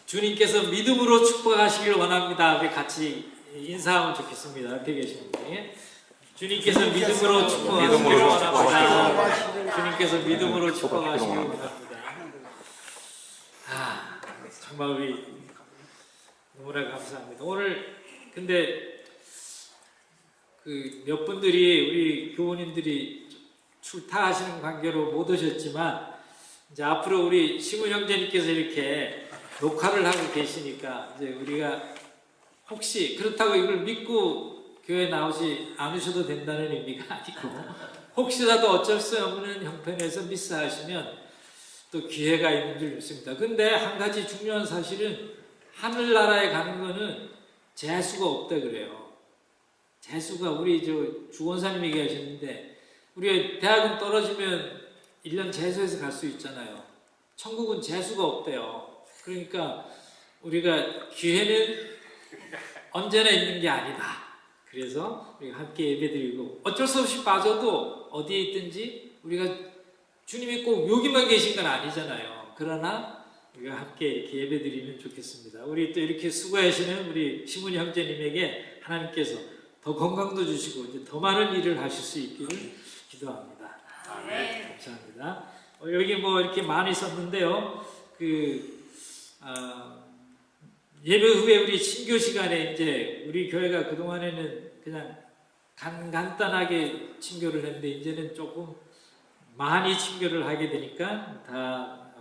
주님께서 믿음으로 축복하시길 원합니다. 우리 같이 인사하면 좋겠습니다. 앞에 계신 분이. 주님께서 믿음으로 축복하시길 원합니다. 주님께서 믿음으로 축복하시길 원합니다. 정말 우리 너무나 감사합니다. 오늘 근데 그 몇 분들이 우리 교우님들이 출타하시는 관계로 못 오셨지만 이제 앞으로 우리 시문 형제님께서 이렇게 녹화를 하고 계시니까 이제 우리가 혹시 그렇다고 이걸 믿고 교회 나오지 않으셔도 된다는 의미가 아니고 혹시라도 어쩔 수 없는 형편에서 미스하시면 또 기회가 있는 줄 믿습니다. 근데 한 가지 중요한 사실은 하늘나라에 가는 거는 재수가 없다 그래요. 재수가 우리 주원사님이 얘기하셨는데 우리 대학은 떨어지면 1년 재수해서 갈 수 있잖아요. 천국은 재수가 없대요. 그러니까 우리가 기회는 언제나 있는 게 아니다. 그래서 우리가 함께 예배드리고 어쩔 수 없이 빠져도 어디에 있든지 우리가 주님이 꼭 여기만 계신 건 아니잖아요. 그러나 우리가 함께 이렇게 예배드리면 좋겠습니다. 우리 또 이렇게 수고하시는 우리 시문 형제님에게 하나님께서 더 건강도 주시고 이제 더 많은 일을 하실 수 있기를 기도합니다. 아멘. 감사합니다. 여기 뭐 이렇게 많이 썼는데요. 예배 후에 우리 친교 시간에 이제 우리 교회가 그동안에는 그냥 간단하게 친교를 했는데 이제는 조금 많이 친교를 하게 되니까 다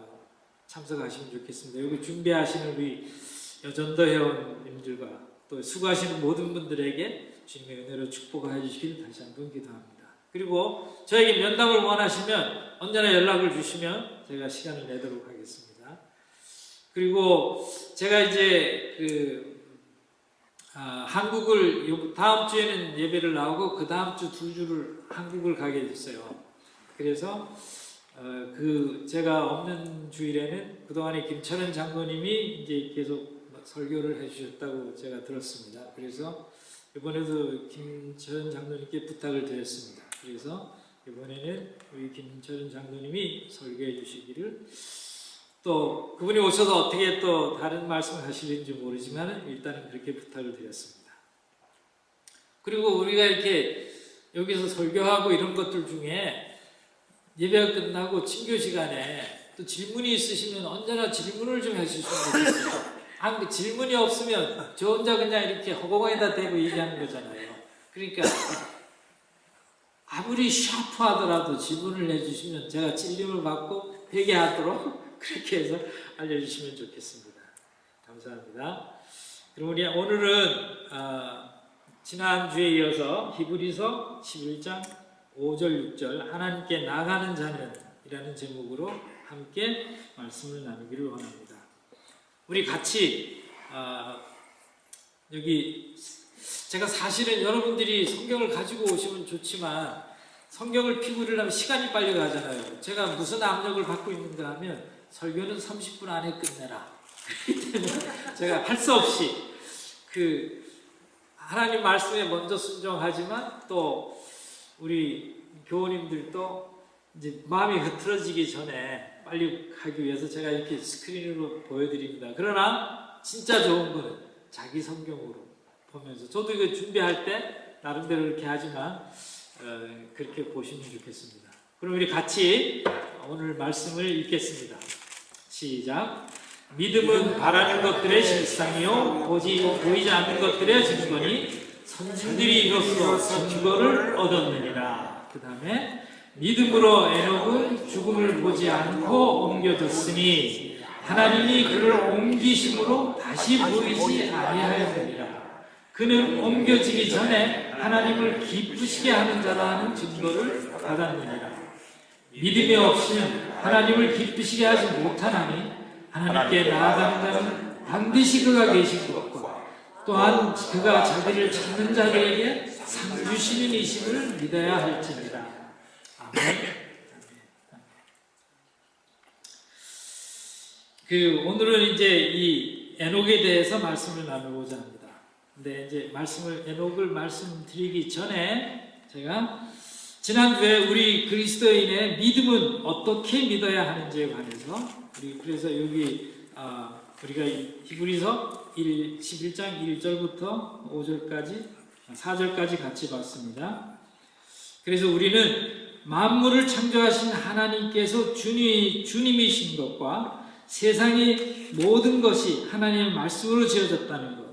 참석하시면 좋겠습니다. 여기 준비하시는 우리 여전도 회원님들과 또 수고하시는 모든 분들에게 주님의 은혜로 축복을 해주시길 다시 한번 기도합니다. 그리고 저에게 면담을 원하시면 언제나 연락을 주시면 제가 시간을 내도록 하겠습니다. 그리고 제가 이제 한국을 다음 주에는 예배를 나오고 그 다음 주 2주를 한국을 가게 됐어요. 그래서 제가 없는 주일에는 그동안에 김철현 장로님이 이제 계속 설교를 해주셨다고 제가 들었습니다. 그래서 이번에도 김철현 장로님께 부탁을 드렸습니다. 그래서 이번에는 우리 김철현 장로님이 설교해 주시기를, 또 그분이 오셔서 어떻게 또 다른 말씀을 하실는지 모르지만 일단은 그렇게 부탁을 드렸습니다. 그리고 우리가 이렇게 여기서 설교하고 이런 것들 중에 예배가 끝나고 친교 시간에 또 질문이 있으시면 언제나 질문을 좀 해주시면 좋겠어요. 질문이 없으면 저 혼자 그냥 이렇게 허공에다 대고 얘기하는 거잖아요. 그러니까 아무리 샤프하더라도 질문을 해주시면 제가 찔림을 받고 회개하도록 그렇게 해서 알려주시면 좋겠습니다. 감사합니다. 그럼 우리 오늘은 지난주에 이어서 히브리서 11장 5절 6절 하나님께 나가는 자는 이라는 제목으로 함께 말씀을 나누기를 원합니다. 우리 같이 여기 제가 사실은 여러분들이 성경을 가지고 오시면 좋지만 성경을 피부를 하면 시간이 빨리 가잖아요. 제가 무슨 압력을 받고 있는가 하면 설교는 30분 안에 끝내라. 그렇기 때문에 제가 할 수 없이 하나님 말씀에 먼저 순종하지만 또 우리 교우님들도 이제 마음이 흐트러지기 전에 빨리 하기 위해서 제가 이렇게 스크린으로 보여드립니다. 그러나 진짜 좋은 거는 자기 성경으로 보면서, 저도 이거 준비할 때 나름대로 이렇게 하지만 그렇게 보시면 좋겠습니다. 그럼 우리 같이 오늘 말씀을 읽겠습니다. 시작. 믿음은 바라는 것들의 실상이요 보이지 않는 것들의 증거니 선진들이 이로써 증거를 얻었느니라. 그 다음에 믿음으로 에녹은 죽음을 보지 않고 옮겨졌으니 하나님이 그를 옮기심으로 다시 보이지 아니하였느니라. 그는 옮겨지기 전에 하나님을 기쁘시게 하는 자라는 증거를 받았느니라. 믿음이 없이는 하나님을 기쁘시게 하지 못하나니 하나님께 나아가는 자는 반드시 그가 계신 것과 또한 그가 자기를 찾는 자들에게 상 주시는 이심을 믿어야 할지니라. 아멘. 오늘은 이제 이 에녹에 대해서 말씀을 나누고자 합니다. 근데 이제 에녹을 말씀드리기 전에 제가 지난주에 우리 그리스도인의 믿음은 어떻게 믿어야 하는지에 관해서 그래서 여기 우리가 히브리서 11장 1절부터 5절까지 4절까지 같이 봤습니다. 그래서 우리는 만물을 창조하신 하나님께서 주님이신 것과 세상의 모든 것이 하나님의 말씀으로 지어졌다는 것,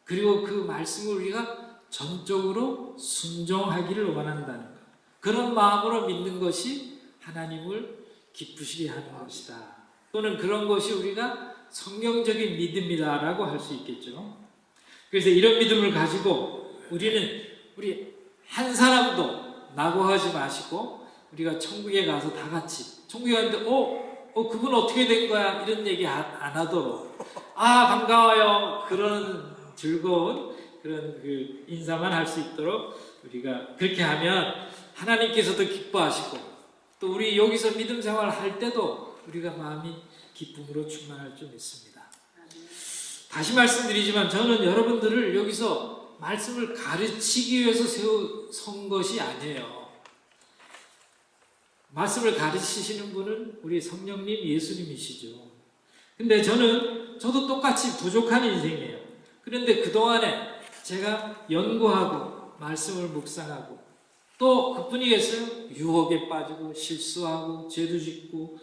그리고 그 말씀을 우리가 전적으로 순종하기를 원한다는 것, 그런 마음으로 믿는 것이 하나님을 기쁘시게 하는 것이다. 또는 그런 것이 우리가 성경적인 믿음이다라고 할 수 있겠죠. 그래서 이런 믿음을 가지고 우리 한 사람도 낙오하지 마시고 우리가 천국에 가서 다 같이 천국에 갔는데 그분 어떻게 된 거야? 이런 얘기 안 하도록 반가워요. 그런 즐거운 그런 그 인사만 할 수 있도록 우리가 그렇게 하면 하나님께서도 기뻐하시고 또 우리 여기서 믿음 생활을 할 때도 우리가 마음이 기쁨으로 충만할 줄 믿습니다. 다시 말씀드리지만 저는 여러분들을 여기서 말씀을 가르치기 위해서 세운 것이 아니에요. 말씀을 가르치시는 분은 우리 성령님 예수님이시죠. 근데 저도 똑같이 부족한 인생이에요. 그런데 그동안에 제가 연구하고 말씀을 묵상하고 또 그뿐이겠어요? 유혹에 빠지고 실수하고 죄도 짓고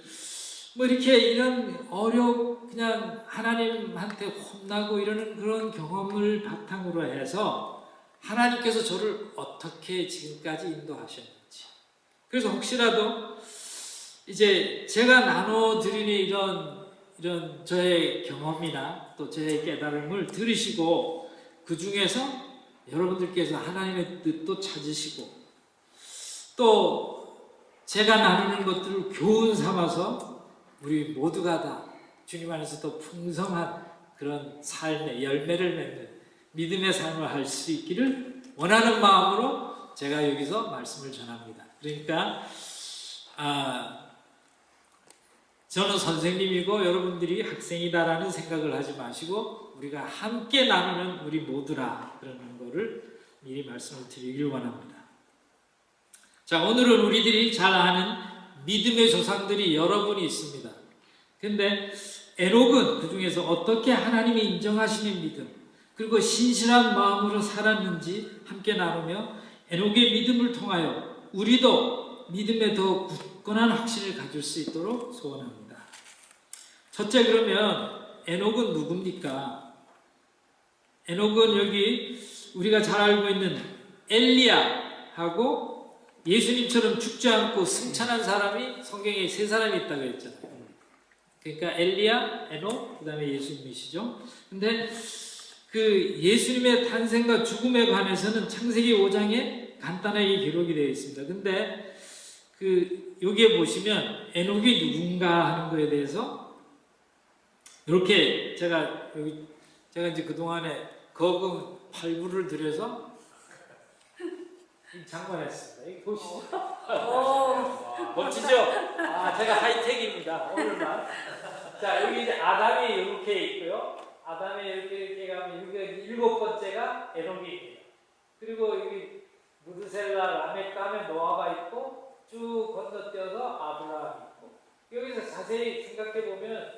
이렇게 이런 그냥 하나님한테 혼나고 이러는 그런 경험을 바탕으로 해서 하나님께서 저를 어떻게 지금까지 인도하셨는지, 그래서 혹시라도 이제 제가 나눠드리는 이런 저의 경험이나 또 저의 깨달음을 들으시고 그 중에서 여러분들께서 하나님의 뜻도 찾으시고 또 제가 나누는 것들을 교훈 삼아서 우리 모두가 다 주님 안에서 더 풍성한 그런 삶의 열매를 맺는 믿음의 삶을 할 수 있기를 원하는 마음으로 제가 여기서 말씀을 전합니다. 그러니까 저는 선생님이고 여러분들이 학생이다라는 생각을 하지 마시고 우리가 함께 나누는 우리 모두라 그러는 거를 미리 말씀을 드리길 원합니다. 자, 오늘은 우리들이 잘 아는 믿음의 조상들이 여러분이 있습니다. 근데 에녹은 그 중에서 어떻게 하나님이 인정하시는 믿음 그리고 신실한 마음으로 살았는지 함께 나누며 에녹의 믿음을 통하여 우리도 믿음에 더 굳건한 확신을 가질 수 있도록 소원합니다. 첫째, 그러면 에녹은 누굽니까? 에녹은 여기 우리가 잘 알고 있는 엘리야하고 예수님처럼 죽지 않고 승천한 사람이 성경에 세 사람이 있다고 했잖아요. 그러니까 엘리야, 에녹, 그 다음에 예수님이시죠. 근데 그 예수님의 탄생과 죽음에 관해서는 창세기 5장에 간단하게 기록이 되어 있습니다. 근데 여기에 보시면 에녹이 누군가 하는 거에 대해서 이렇게 제가 이제 그동안에 거금 8부를 들여서 장관했습니다. 여기 보시죠. 멋지죠? 제가 하이텍입니다. 오늘만. 자, 여기 이제 아담이 이렇게 있고요. 아담이 이렇게 가면 여기 7번째가 에녹입니다. 그리고 여기 무드셀라, 라멕 다음에 노아가 있고 쭉 건너뛰어서 아브라함이 있고 여기서 자세히 생각해 보면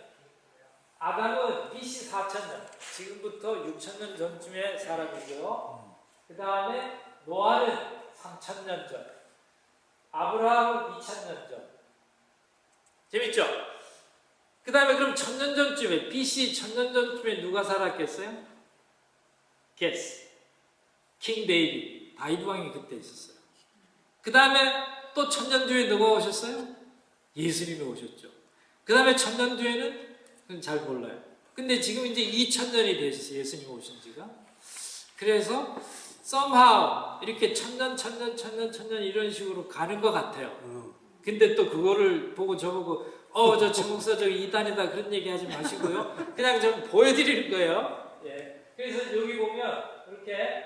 아담은 BC 4000년, 지금부터 6000년 전쯤의 사람이고요. 그 다음에 노아는 3000년 전, 아브라함은 2000년 전. 재밌죠? 그 다음에 그럼 1000년 전쯤에, BC 1000년 전쯤에 누가 살았겠어요? 게스. 킹 데이비드. 다윗 왕이 그때 있었어요. 그 다음에 또 1000년 뒤에 누가 오셨어요? 예수님이 오셨죠. 그 다음에 1000년 뒤에는 그건 잘 몰라요. 근데 지금 이제 2000년이 되셨어요. 예수님이 오신 지가. 그래서 somehow 이렇게 1000년 이런 식으로 가는 것 같아요. 근데 또 그거를 보고 저보고 저 최목사 저기 이단이다 그런 얘기 하지 마시고요. 그냥 좀 보여드리는 거예요. 예. 그래서 여기 보면 이렇게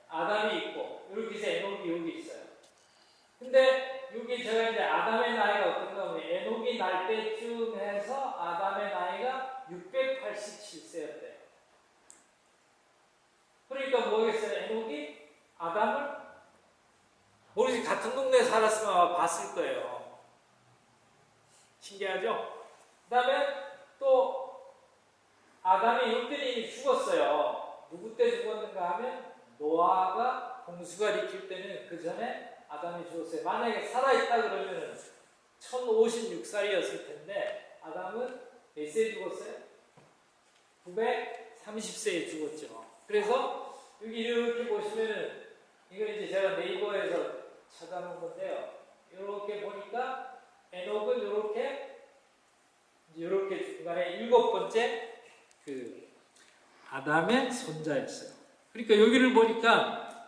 아담이 있고 이렇게 해서 에녹이 여기 있어요. 근데 여기 제가 이제 아담의 나이가 어떤가 보면 에녹이 날 때쯤 해서 아담의 나이가 687세였대요. 그러니까 뭐겠어요? 에녹이 아담을 모르지 같은 동네에 살았으면 아마 봤을 거예요. 신기하죠? 그 다음에 또 아담이 이때는 이미 죽었어요. 누구 때 죽었는가 하면 노아가 홍수가 일으킬 때는 그 전에 아담이 죽었어요. 만약에 살아있다 그러면 1056살이었을 텐데 아담은 몇 세에 죽었어요? 930세에 죽었죠. 그래서 여기 이렇게 보시면은 이거 이제 제가 네이버에서 찾아놓은 건데요. 이렇게 보니까 에녹은 이렇게 중간에 7번째 그 아담의 손자였어요. 그러니까 여기를 보니까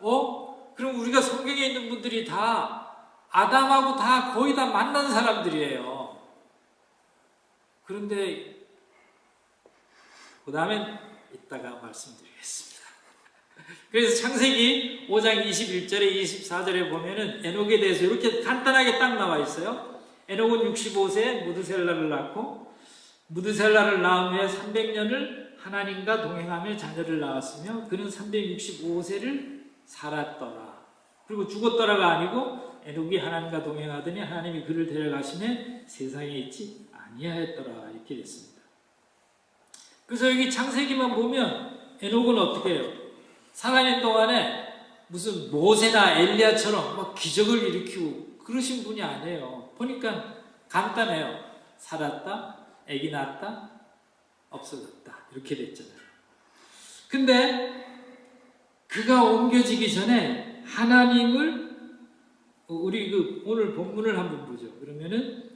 그럼 우리가 성경에 있는 분들이 다 아담하고 다 거의 다 만난 사람들이에요. 그런데 그 다음엔 이따가 말씀드리겠습니다. 그래서 창세기 5장 21절에 24절에 보면은 에녹에 대해서 이렇게 간단하게 딱 나와 있어요. 에녹은 65세에 무드셀라를 낳고 무드셀라를 낳은 후에 300년을 하나님과 동행하며 자녀를 낳았으며 그는 365세를 살았더라. 그리고 죽었더라가 아니고 에녹이 하나님과 동행하더니 하나님이 그를 데려가시며 세상에 있지 아니하였더라. 이렇게 됐습니다. 그래서 여기 창세기만 보면 에녹은 어떻게 해요? 살아있는 동안에 무슨 모세나 엘리야처럼 막 기적을 일으키고 그러신 분이 아니에요. 보니까 간단해요. 살았다, 아기 낳았다, 없어졌다. 이렇게 됐잖아요. 근데 그가 옮겨지기 전에 하나님을 우리 오늘 본문을 한번 보죠. 그러면은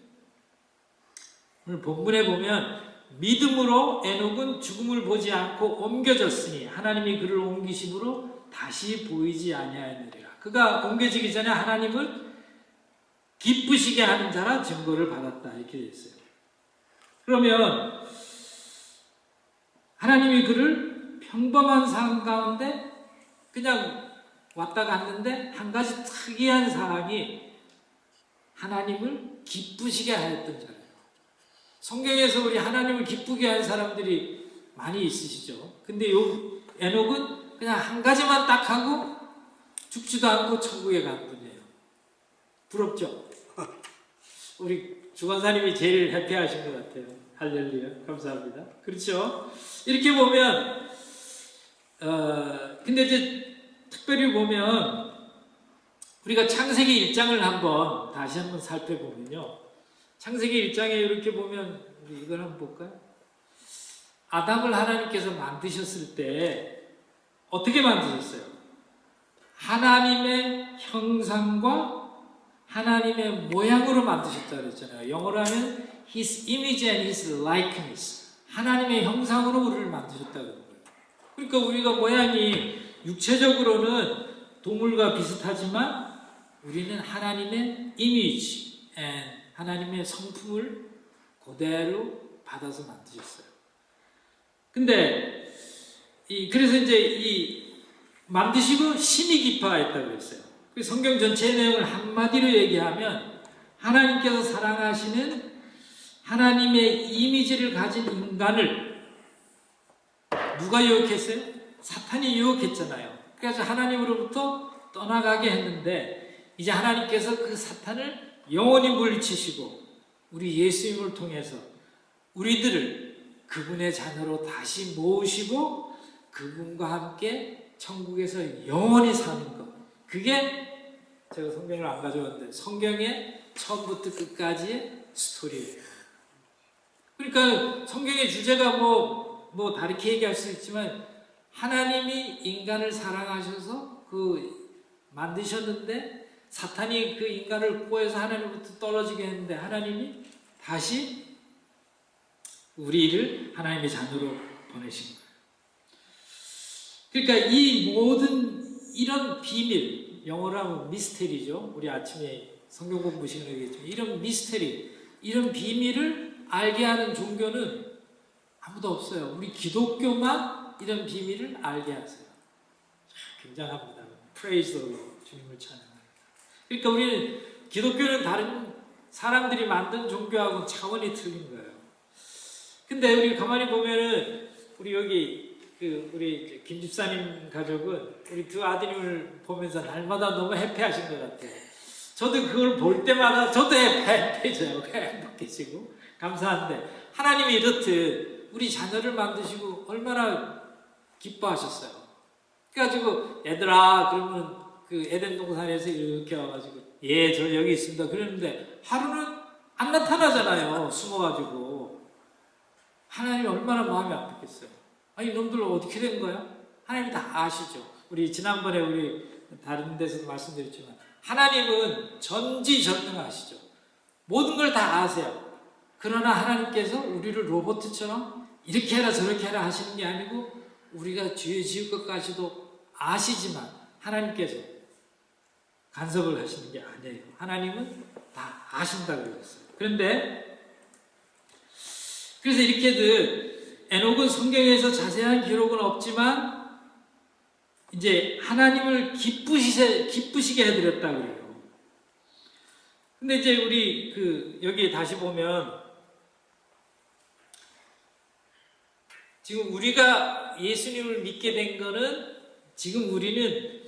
오늘 본문에 보면 믿음으로 에녹은 죽음을 보지 않고 옮겨졌으니 하나님이 그를 옮기심으로 다시 보이지 아니하였느니라. 그가 옮겨지기 전에 하나님을 기쁘시게 하는 자라 증거를 받았다. 이렇게 되어 있어요. 그러면 하나님이 그를 평범한 삶 가운데 그냥 왔다 갔는데 한 가지 특이한 사항이 하나님을 기쁘시게 하였던 자예요. 성경에서 우리 하나님을 기쁘게 한 사람들이 많이 있으시죠. 근데 요 에녹은 그냥 한 가지만 딱 하고 죽지도 않고 천국에 간 분이에요. 부럽죠? 우리 주관사님이 제일 해피하신 것 같아요. 할렐루야. 감사합니다. 그렇죠? 이렇게 보면 근데 이제 특별히 보면 우리가 창세기 1장을 다시 한번 살펴보면요. 창세기 1장에 이렇게 보면 우리 이걸 한번 볼까요? 아담을 하나님께서 만드셨을 때 어떻게 만드셨어요? 하나님의 형상과 하나님의 모양으로 만드셨다 그랬잖아요. 영어로 하면 His image and His likeness. 하나님의 형상으로 우리를 만드셨다 그런 거예요. 그러니까 우리가 모양이 육체적으로는 동물과 비슷하지만 우리는 하나님의 이미지 and 하나님의 성품을 그대로 받아서 만드셨어요. 근데 그래서 이제 만드시고 심히 기뻐하였다고 그랬어요. 성경 전체의 내용을 한마디로 얘기하면 하나님께서 사랑하시는 하나님의 이미지를 가진 인간을 누가 유혹했어요? 사탄이 유혹했잖아요. 그래서 하나님으로부터 떠나가게 했는데 이제 하나님께서 그 사탄을 영원히 물리치시고 우리 예수님을 통해서 우리들을 그분의 자녀로 다시 모으시고 그분과 함께 천국에서 영원히 사는 것. 그게 제가 성경을 안 가져왔는데 성경의 처음부터 끝까지의 스토리예요. 그러니까 성경의 주제가 뭐 다르게 얘기할 수 있지만 하나님이 인간을 사랑하셔서 만드셨는데 사탄이 그 인간을 꼬여서 하나님부터 떨어지게 했는데 하나님이 다시 우리를 하나님의 자녀로 보내신 거예요. 그러니까 이 모든 이런 비밀, 영어로 하면 미스테리죠. 우리 아침에 성경 공부 시간에 얘기했지만 이런 미스테리, 이런 비밀을 알게 하는 종교는 아무도 없어요. 우리 기독교만 이런 비밀을 알게 하세요. 굉장합니다. Praise the Lord. 주님을 찬양합니다. 그러니까 우리는 기독교는 다른 사람들이 만든 종교하고는 차원이 틀린 거예요. 근데 우리 가만히 보면은 우리 여기 우리 김 집사님 가족은 우리 두 아드님을 보면서 날마다 너무 해피하신 것 같아요. 저도 그걸 볼 때마다 저도 해피해져요. 행복해지고 감사한데 하나님이 이렇듯 우리 자녀를 만드시고 얼마나 기뻐하셨어요. 그래가지고 얘들아 그러면 그 에덴 동산에서 이렇게 와가지고 예, 저 여기 있습니다. 그러는데 하루는 안 나타나잖아요. 숨어가지고. 하나님이 얼마나 마음이 아팠겠어요. 아니 놈들 어떻게 된 거야? 하나님이 다 아시죠. 우리 지난번에 우리 다른 데서도 말씀드렸지만 하나님은 전지전능하시죠. 모든 걸 다 아세요. 그러나 하나님께서 우리를 로봇처럼 이렇게 해라 저렇게 해라 하시는 게 아니고 우리가 죄 지을 것까지도 아시지만 하나님께서 간섭을 하시는 게 아니에요. 하나님은 다 아신다고 그랬어요. 그런데 그래서 이렇게들 에녹은 성경에서 자세한 기록은 없지만 이제 하나님을 기쁘시게 해드렸다고 그래요. 근데 이제 우리 여기에 다시 보면 지금 우리가 예수님을 믿게 된 거는 지금 우리는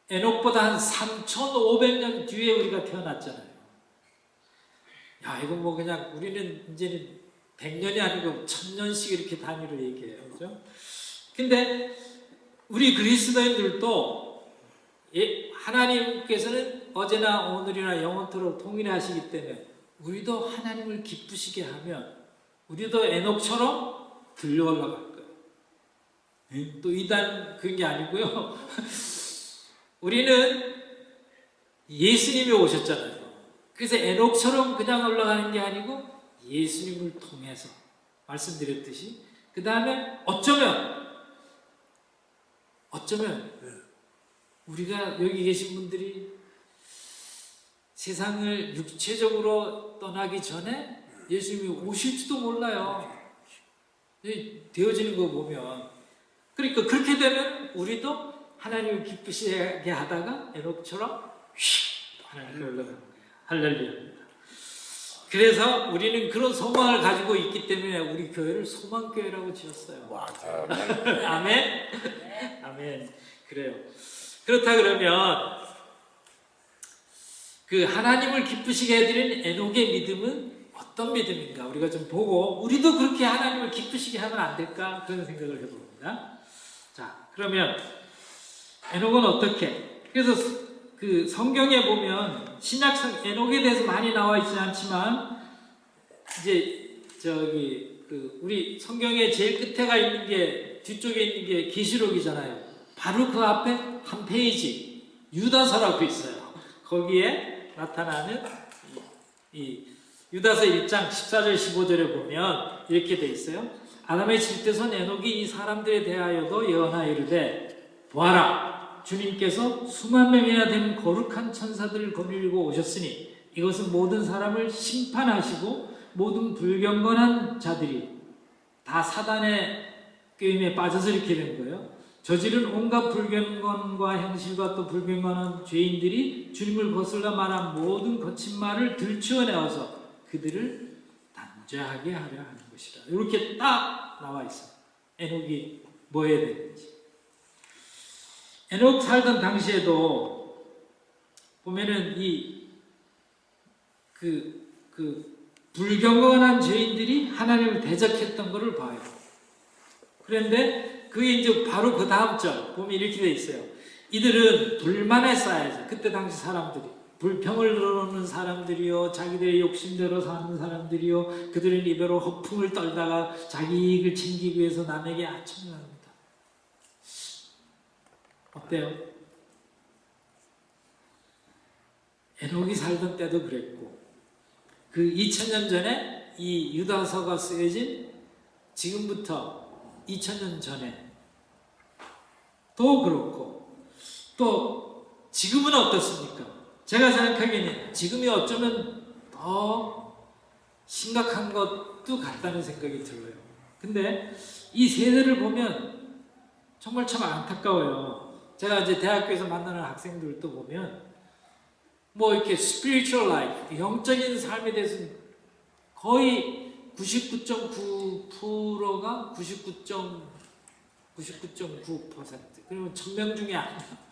에녹보다 한 3,500년 뒤에 우리가 태어났잖아요. 야, 이거 뭐 그냥 우리는 이제는 100년이 아니고 1000년씩 이렇게 단위로 얘기해요. 그죠? 근데 우리 그리스도인들도 하나님께서는 어제나 오늘이나 영원토록 동일하시기 때문에 우리도 하나님을 기쁘시게 하면 우리도 에녹처럼 들려 올라갈 거예요. 또 이단 그런 게 아니고요. 우리는 예수님이 오셨잖아요. 그래서 에녹처럼 그냥 올라가는 게 아니고 예수님을 통해서 말씀드렸듯이 그 다음에 어쩌면 우리가 여기 계신 분들이 세상을 육체적으로 떠나기 전에 예수님이 오실지도 몰라요. 되어지는 거 보면. 그러니까 그렇게 되면 우리도 하나님을 기쁘시게 하다가 에녹처럼 하나님께 올라가는 거예요. 할렐루야입니다. 그래서 우리는 그런 소망을 가지고 있기 때문에 우리 교회를 소망교회라고 지었어요. 아멘? 아멘. 그래요. 그렇다 그러면 하나님을 기쁘시게 해드리는 에녹의 믿음은 어떤 믿음인가 우리가 좀 보고 우리도 그렇게 하나님을 기쁘시게 하면 안 될까 그런 생각을 해봅니다. 자, 그러면 에녹은 어떻게? 그래서 성경에 보면 신약성 에녹에 대해서 많이 나와 있지 않지만 이제 우리 성경의 제일 끝에가 있는 게 뒤쪽에 있는 게 계시록이잖아요. 바로 그 앞에 한 페이지 유다서라고 있어요. 거기에 나타나는 이 유다서 1장 14절 15절에 보면 이렇게 돼 있어요. 아담의 질대손 에녹이 이 사람들에 대하여도 예언하여 이르되 보아라 주님께서 수만 명이나 되는 거룩한 천사들을 거느리고 오셨으니 이것은 모든 사람을 심판하시고 모든 불경건한 자들이 다 사단의 꾀임에 빠져서 이렇게 된 거예요. 저지른 온갖 불경건과 행실과 또 불경건한 죄인들이 주님을 거슬러 말한 모든 거친 말을 들추어내어서 그들을 단죄하게 하려 하는 것이라. 이렇게 딱 나와 있어요. 에녹이 뭐 해야 되는지. 에녹 살던 당시에도 보면은 불경건한 죄인들이 하나님을 대적했던 것을 봐요. 그런데 그게 이제 바로 그 다음 절 보면 이렇게 돼 있어요. 이들은 불만에 쌓여서 그때 당시 사람들이 불평을 늘어놓는 사람들이요 자기들의 욕심대로 사는 사람들이요 그들은 입으로 허풍을 떨다가 자기 이익을 챙기기 위해서 남에게 아첨을 합니다. 어때요? 에녹이 살던 때도 그랬고 2000년 전에 이 유다서가 쓰여진 지금부터 2000년 전에 또 그렇고 또 지금은 어떻습니까? 제가 생각하기에는 지금이 어쩌면 더 심각한 것도 같다는 생각이 들어요. 근데 이 세대를 보면 정말 참 안타까워요. 제가 이제 대학교에서 만나는 학생들도 보면 뭐 이렇게 spiritual life, 영적인 삶에 대해서는 거의 99.9%가 99.9% 그러면 1000명 중에 아니야.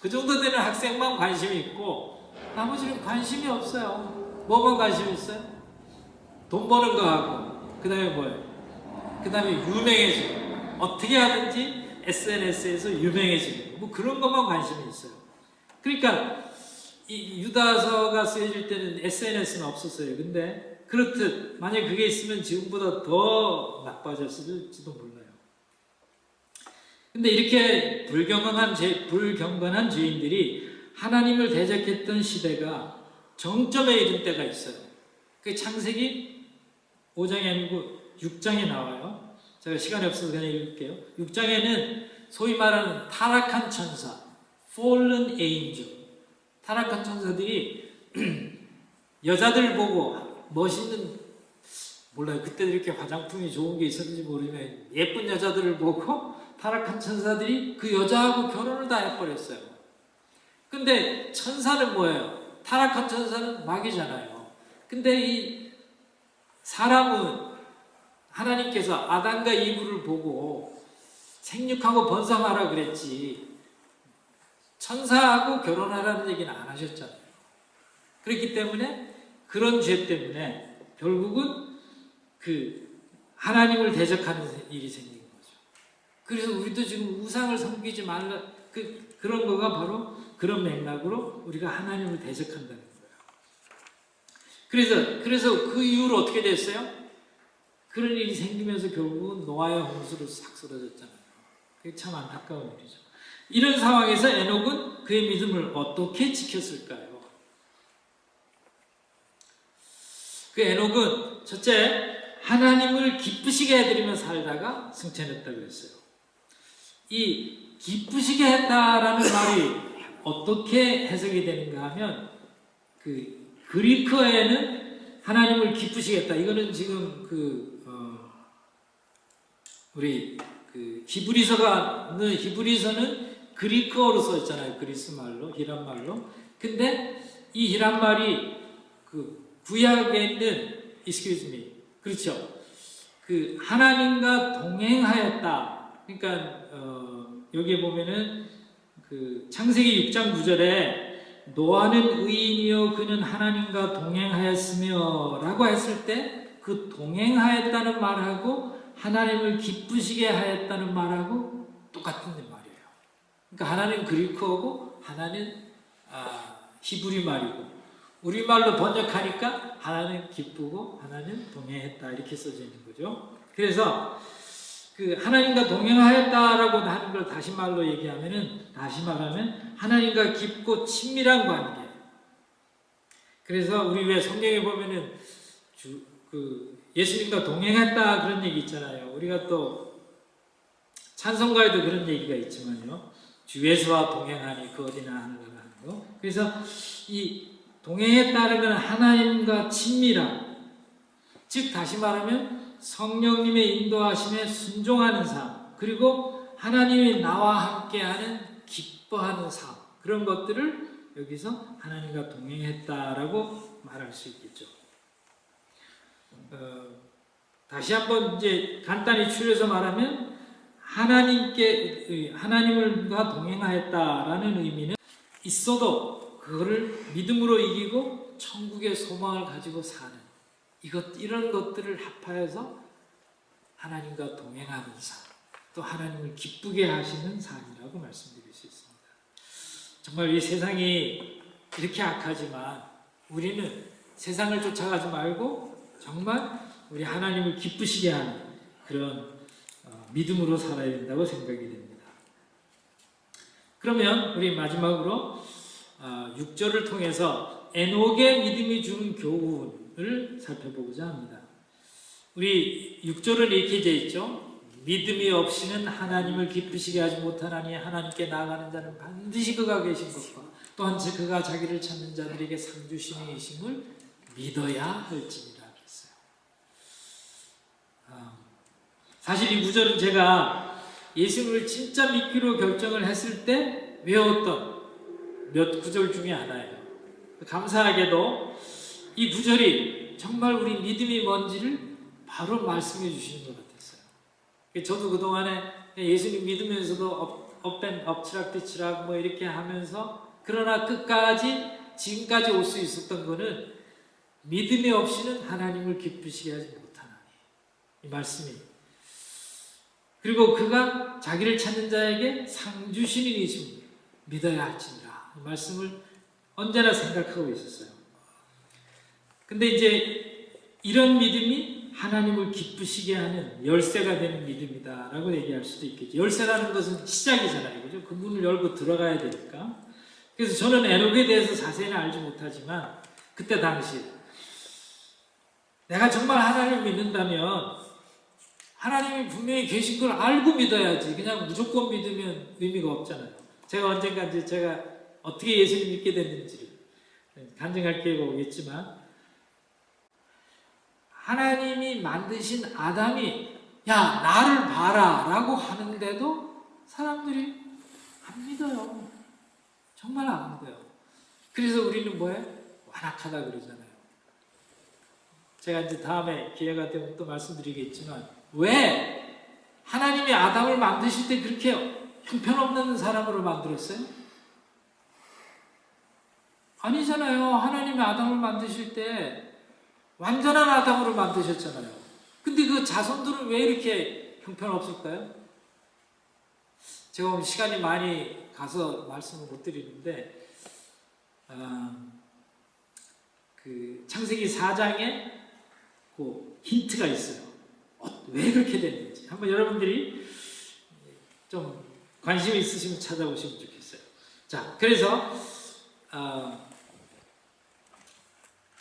그 정도 되는 학생만 관심이 있고 나머지는 관심이 없어요. 뭐만 관심이 있어요? 돈 버는 거 하고, 그 다음에 뭐예요? 그 다음에 유명해지고, 어떻게 하든지 SNS에서 유명해지고, 뭐 그런 것만 관심이 있어요. 그러니까 이 유다서가 쓰여질 때는 SNS는 없었어요. 근데 그렇듯 만약 그게 있으면 지금보다 더 나빠졌을지도 몰라요. 근데 이렇게 불경건한 죄인들이 하나님을 대적했던 시대가 정점에 이른 때가 있어요. 그 창세기 5장이 아니고 6장에 나와요. 제가 시간이 없어서 그냥 읽을게요. 6장에는 소위 말하는 타락한 천사, fallen angel, 타락한 천사들이 여자들 보고 멋있는, 몰라요. 그때도 이렇게 화장품이 좋은 게 있었는지 모르지만 예쁜 여자들을 보고 타락한 천사들이 그 여자하고 결혼을 다 해버렸어요. 근데 천사는 뭐예요? 타락한 천사는 마귀잖아요. 근데 이 사람은 하나님께서 아담과 이브를 보고 생육하고 번성하라 그랬지 천사하고 결혼하라는 얘기는 안 하셨잖아요. 그렇기 때문에 그런 죄 때문에 결국은 그 하나님을 대적하는 일이 생긴 거죠. 그래서 우리도 지금 우상을 섬기지 말라, 그런 거가 바로 그런 맥락으로 우리가 하나님을 대적한다는 거예요. 그래서 그 이후로 어떻게 됐어요? 그런 일이 생기면서 결국은 노아의 홍수로 싹 쏟아졌잖아요. 그게 참 안타까운 일이죠. 이런 상황에서 에녹은 그의 믿음을 어떻게 지켰을까요? 그 에녹은 첫째, 하나님을 기쁘시게 해드리며 살다가 승천했다고 했어요. 이 기쁘시게 했다라는 말이 어떻게 해석이 되는가 하면 그 그리크어에는 하나님을 기쁘시게 했다. 이거는 지금 우리 히브리서는 그리크어로 써있잖아요. 그리스 말로, 히람 말로. 근데 이 히람 말이 구약에 있는 excuse me, 그렇죠? 그 하나님과 동행하였다. 그러니까 여기에 보면은 그 창세기 6장 9절에 노아는 의인이요 그는 하나님과 동행하였으며 라고 했을 때 그 동행하였다는 말하고 하나님을 기쁘시게 하였다는 말하고 똑같은 말이에요. 그러니까 하나는 그리크어고 하나는 히브리 말이고 우리말로 번역하니까 하나는 기쁘고 하나는 동행했다 이렇게 써져 있는 거죠. 그래서 그 하나님과 동행하였다라고 하는 걸 다시 말하면 하나님과 깊고 친밀한 관계. 그래서 우리 왜 성경에 보면은 예수님과 동행했다 그런 얘기 있잖아요. 우리가 또 찬송가에도 그런 얘기가 있지만요. 주 예수와 동행하니 그 어디나 하늘나라 하는 거. 그래서 이 동행했다는 건 하나님과 친밀함. 즉 다시 말하면 성령님의 인도하심에 순종하는 삶, 그리고 하나님이 나와 함께하는 기뻐하는 삶, 그런 것들을 여기서 하나님과 동행했다라고 말할 수 있겠죠. 다시 한번 이제 간단히 추려서 말하면 하나님과 동행하였다라는 의미는 있어도 그거를 믿음으로 이기고 천국의 소망을 가지고 사는 이런 것들을 합하여서 하나님과 동행하는 삶, 또 하나님을 기쁘게 하시는 삶이라고 말씀드릴 수 있습니다. 정말 이 세상이 이렇게 악하지만 우리는 세상을 쫓아가지 말고 정말 우리 하나님을 기쁘시게 하는 그런 믿음으로 살아야 된다고 생각이 됩니다. 그러면 우리 마지막으로 6절을 통해서 에녹의 믿음이 주는 교훈을 살펴보고자 합니다. 우리 6절은 이렇게 되어 있죠. 믿음이 없이는 하나님을 기쁘시게 하지 못하나니 하나님께 나아가는 자는 반드시 그가 계신 것과 또한 그가 자기를 찾는 자들에게 상 주시는 이심을 믿어야 할지니라 그랬어요. 사실 이 구절은 제가 예수님을 진짜 믿기로 결정을 했을 때 외웠던 몇 구절 중에 하나예요. 감사하게도 이 구절이 정말 우리 믿음이 뭔지를 바로 말씀해 주시는 것 같았어요. 저도 그동안에 예수님 믿으면서도 엎치락뒤치락 뭐 이렇게 하면서 그러나 끝까지 지금까지 올 수 있었던 거는 믿음이 없이는 하나님을 기쁘시게 하지 못하나니. 이 말씀이. 그리고 그가 자기를 찾는 자에게 상 주시는 이심을 믿어야 할지니라. 이 말씀을 언제나 생각하고 있었어요. 근데 이제 이런 믿음이 하나님을 기쁘시게 하는 열쇠가 되는 믿음이다 라고 얘기할 수도 있겠죠. 열쇠라는 것은 시작이잖아요. 그죠? 그 문을 열고 들어가야 되니까. 그래서 저는 에녹에 대해서 자세히는 알지 못하지만 그때 당시 내가 정말 하나님을 믿는다면 하나님이 분명히 계신 걸 알고 믿어야지. 그냥 무조건 믿으면 의미가 없잖아요. 제가 언젠가 이제 제가 어떻게 예수를 믿게 됐는지를 간증할 기회가 오겠지만, 하나님이 만드신 아담이 야 나를 봐라 라고 하는데도 사람들이 안 믿어요. 정말 안 믿어요. 그래서 우리는 뭐예요? 완악하다 그러잖아요. 제가 이제 다음에 기회가 되면 또 말씀드리겠지만, 왜 하나님이 아담을 만드실 때 그렇게 형편없는 사람으로 만들었어요? 아니잖아요. 하나님이 아담을 만드실 때 완전한 아담으로 만드셨잖아요. 근데 그 자손들은 왜 이렇게 형편없을까요? 제가 오늘 시간이 많이 가서 말씀을 못 드리는데, 그 창세기 4장에 그 힌트가 있어요. 왜 그렇게 됐는지. 한번 여러분들이 좀 관심이 있으시면 찾아보시면 좋겠어요. 자, 그래서,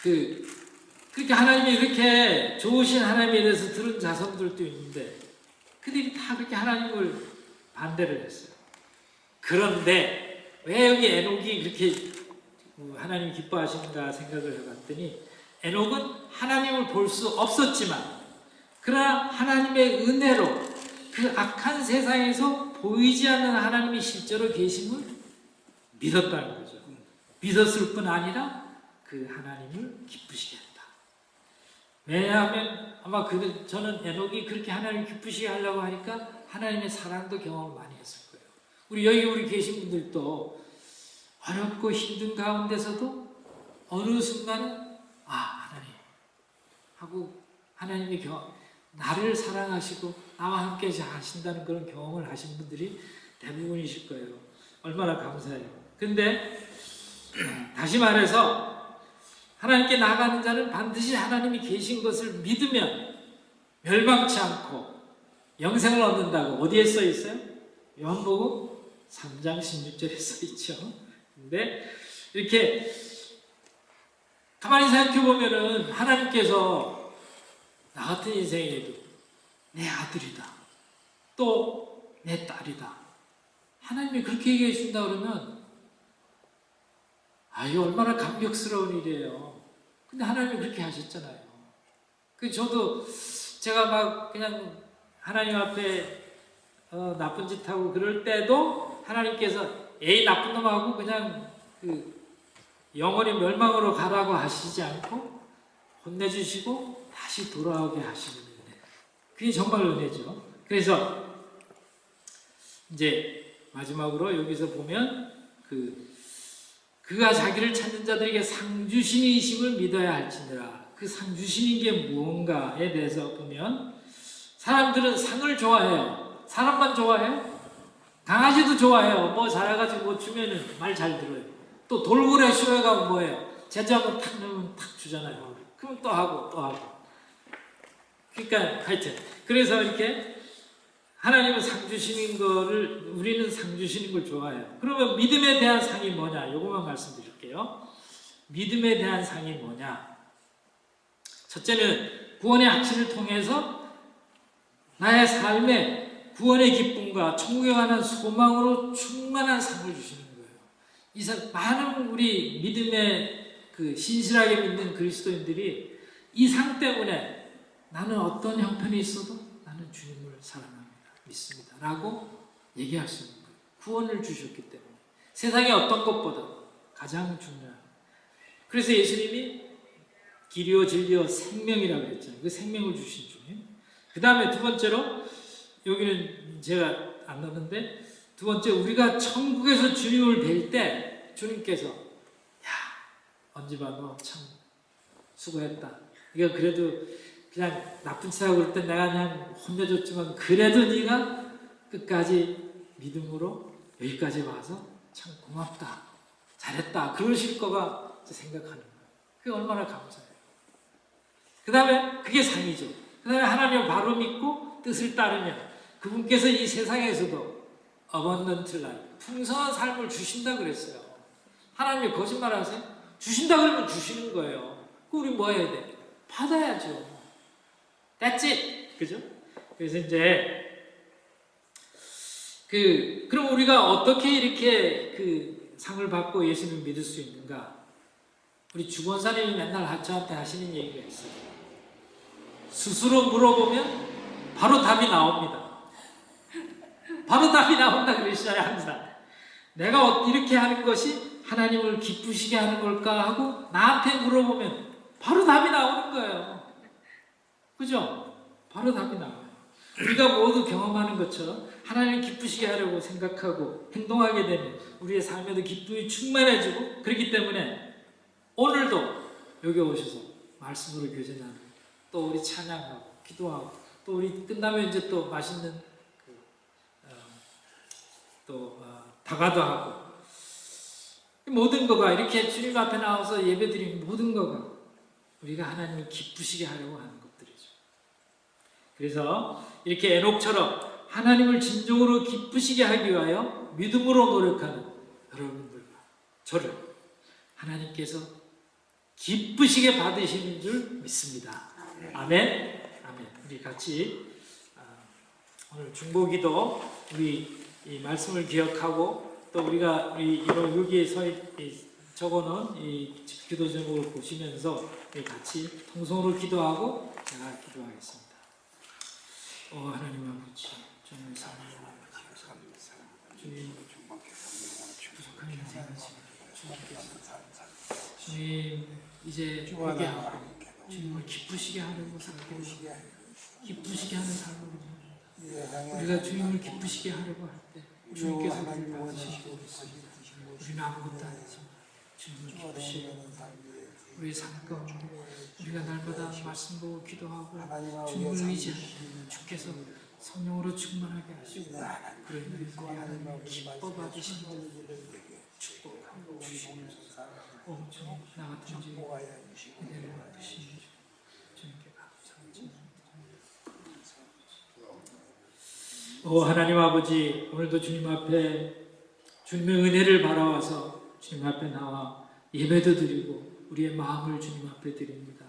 그렇게 하나님이 이렇게 좋으신 하나님에 대해서 들은 자손들도 있는데, 그들이 다 그렇게 하나님을 반대를 했어요. 그런데, 왜 여기 에녹이 그렇게 하나님 기뻐하시는가 생각을 해봤더니, 에녹은 하나님을 볼 수 없었지만, 그러나 하나님의 은혜로 그 악한 세상에서 보이지 않는 하나님이 실제로 계심을 믿었다는 거죠. 믿었을 뿐 아니라 그 하나님을 기쁘시게 했다. 왜냐하면 아마 저는 에녹이 그렇게 하나님을 기쁘시게 하려고 하니까 하나님의 사랑도 경험을 많이 했을 거예요. 우리 계신 분들도 어렵고 힘든 가운데서도 어느 순간은 하나님 하고 하나님의 나를 사랑하시고 나와 함께 하신다는 그런 경험을 하신 분들이 대부분이실 거예요. 얼마나 감사해요. 근데 다시 말해서 하나님께 나아가는 자는 반드시 하나님이 계신 것을 믿으면 멸망치 않고 영생을 얻는다고 어디에 써 있어요? 요한복음 3장 16절에 써 있죠. 근데 이렇게 가만히 생각해 보면은 하나님께서 나 같은 인생에도 내 아들이다, 또 내 딸이다, 하나님이 그렇게 얘기해 준다 그러면 이거 얼마나 감격스러운 일이에요. 근데 하나님이 그렇게 하셨잖아요. 저도 제가 막 그냥 하나님 앞에 나쁜 짓 하고 그럴 때도 하나님께서 에이 나쁜 놈하고 그냥 영원히 멸망으로 가라고 하시지 않고 혼내주시고 다시 돌아오게 하시는 은혜. 그게 정말 은혜죠. 그래서 이제 마지막으로 여기서 보면 그가 자기를 찾는 자들에게 상 주시니심을 믿어야 할지니라. 그 상 주시는 게 무언가에 대해서 보면 사람들은 상을 좋아해요. 사람만 좋아해요? 강아지도 좋아해요. 뭐 자라가지고 뭐 주면은 말 잘 들어요. 또 돌고래 쇼에 가면 뭐예요? 제자하면 탁 넣으면 탁 주잖아요. 그럼 또 하고 또 하고. 그러니까 하여튼 그래서 이렇게 하나님은 상 주시는 거를, 우리는 상 주시는 걸 좋아해요. 그러면 믿음에 대한 상이 뭐냐? 요것만 말씀드릴게요. 믿음에 대한 상이 뭐냐? 첫째는 구원의 확신을 통해서 나의 삶에 구원의 기쁨과 천국에 관한 소망으로 충만한 상을 주시는 거예요. 많은 우리 믿음에 신실하게 믿는 그리스도인들이 이 상 때문에 나는 어떤 형편이 있어도 나는 주님을 사랑합니다. 믿습니다. 라고 얘기할 수 있는 거예요. 구원을 주셨기 때문에. 세상의 어떤 것보다 가장 중요한. 그래서 예수님이 길이요 진리요 생명이라고 했잖아요. 그 생명을 주신 주님. 그 다음에 두 번째로, 여기는 제가 안 넣었는데, 두 번째, 우리가 천국에서 주님을 뵐 때 주님께서 언제 봐 너 참 수고했다. 이거 그래도 그냥 나쁜 짓하고 그럴 때 내가 그냥 혼내줬지만 그래도 네가 끝까지 믿음으로 여기까지 와서 참 고맙다. 잘했다. 그러실 거가 생각하는 거예요. 그게 얼마나 감사해요. 그 다음에 그게 상이죠. 그 다음에 하나님을 바로 믿고 뜻을 따르면 그분께서 이 세상에서도 abundant life, 풍성한 삶을 주신다 그랬어요. 하나님이 거짓말 하세요? 주신다 그러면 주시는 거예요. 그럼 우리 뭐 해야 돼? 받아야죠. That's it. 그죠? 그래서 이제 그럼 우리가 어떻게 이렇게 상을 받고 예수님을 믿을 수 있는가? 우리 주권사님이 맨날 저한테 하시는 얘기가 있어요. 스스로 물어보면 바로 답이 나옵니다. 바로 답이 나온다 그러시잖아요, 항상. 내가 이렇게 하는 것이 하나님을 기쁘시게 하는 걸까 하고 나한테 물어보면 바로 답이 나오는 거예요. 그죠? 바로 답이 나와요. 우리가 모두 경험하는 것처럼 하나님을 기쁘시게 하려고 생각하고 행동하게 되면 우리의 삶에도 기쁨이 충만해지고, 그렇기 때문에 오늘도 여기 오셔서 말씀으로 교제 나누고 또 우리 찬양하고 기도하고 또 우리 끝나면 이제 또 맛있는 다가도 하고, 모든 거가 이렇게 주님 앞에 나와서 예배드리는 모든 거가 우리가 하나님을 기쁘시게 하려고 하는 것들이죠. 그래서 이렇게 에녹처럼 하나님을 진정으로 기쁘시게 하기 위하여 믿음으로 노력하는 여러분들과 저를 하나님께서 기쁘시게 받으시는 줄 믿습니다. 아멘. 아멘. 우리 같이 오늘 중보기도 우리 이 말씀을 기억하고 또 우리가 여기에 적어놓은 이 기도 제목을 보시면서 같이 통성으로 기도하고 제가 기도하겠습니다. 하나님 아버지, 주님의 사랑을 주님 부족한 인생이지만 주님 이제 회개하고 주님을 기쁘시게 하려고 살고 기쁘시게 하는 삶으로 우리가 주님을 기쁘시게 하려고 할 때 주님께서 우리를 받으시고 있습니다. 우리는 아무것도 아니지만 주님을 기쁘시게 우리의 삶 가운데 우리가 날마다 말씀 보고 기도하고 주님을 의지하고 주께서 성령으로 충만하게 하시고 그로 인해서 우리 하나님을 기뻐 받으시는 축복하고 주시옵소서. 주님 나 같은 죄 은혜를 받으시는 주님께 감사합니다. 하나님 아버지, 오늘도 주님 앞에 주님의 은혜를 바라와서 주님 앞에 나와 예배도 드리고 우리의 마음을 주님 앞에 드립니다.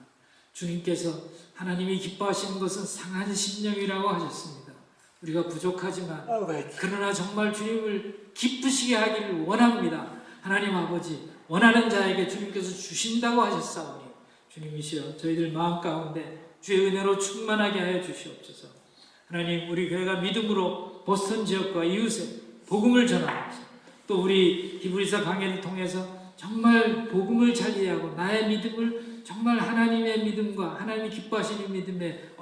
주님께서 하나님이 기뻐하시는 것은 상한 심령이라고 하셨습니다. 우리가 부족하지만 그러나 정말 주님을 기쁘시게 하기를 원합니다. 하나님 아버지, 원하는 자에게 주님께서 주신다고 하셨사오니 주님이시여 저희들 마음 가운데 주의 은혜로 충만하게 하여 주시옵소서. 하나님, 우리 교회가 믿음으로 보스턴 지역과 이웃에 복음을 전하면서 또 우리 히브리서 강해를 통해서 정말 복음을 잘 이해하고 나의 믿음을 정말 하나님의 믿음과 하나님이 기뻐하시는 믿음에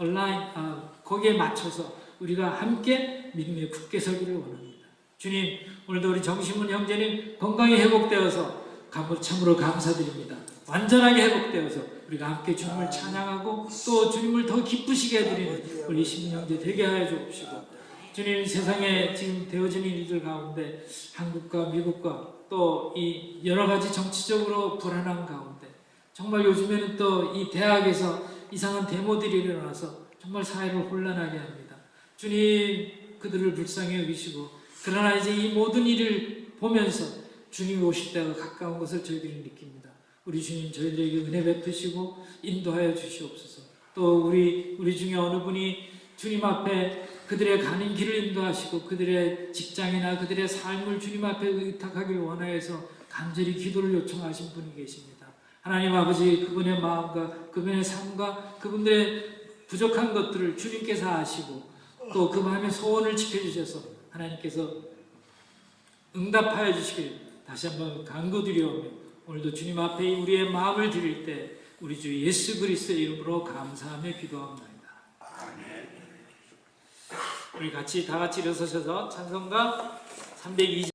거기에 맞춰서 우리가 함께 믿음에 굳게 서기를 원합니다. 주님, 오늘도 우리 정신문 형제님 건강히 회복되어서 참으로 감사드립니다. 완전하게 회복되어서 우리가 함께 주님을 찬양하고 또 주님을 더 기쁘시게 해드리는 우리 시민 형제 되게 하여 주옵시고, 주님, 세상에 지금 되어지는 일들 가운데 한국과 미국과 또 이 여러 가지 정치적으로 불안한 가운데 정말 요즘에는 또 이 대학에서 이상한 데모들이 일어나서 정말 사회를 혼란하게 합니다. 주님, 그들을 불쌍히 여기시고 그러나 이제 이 모든 일을 보면서 주님이 오실 때가 가까운 것을 저희들이 느낍니다. 우리 주님, 저희들에게 은혜 베푸시고 인도하여 주시옵소서. 또 우리 중에 어느 분이 주님 앞에 그들의 가는 길을 인도하시고 그들의 직장이나 그들의 삶을 주님 앞에 의탁하길 원하여서 간절히 기도를 요청하신 분이 계십니다. 하나님 아버지, 그분의 마음과 그분의 삶과 그분들의 부족한 것들을 주님께서 아시고 또 그 마음의 소원을 지켜주셔서 하나님께서 응답하여 주시길 다시 한번 간구드리오며, 오늘도 주님 앞에 우리의 마음을 드릴 때 우리 주 예수 그리스도의 이름으로 감사하며 기도합니다. 우리 같이 다 같이 일어서셔서 찬송가 302장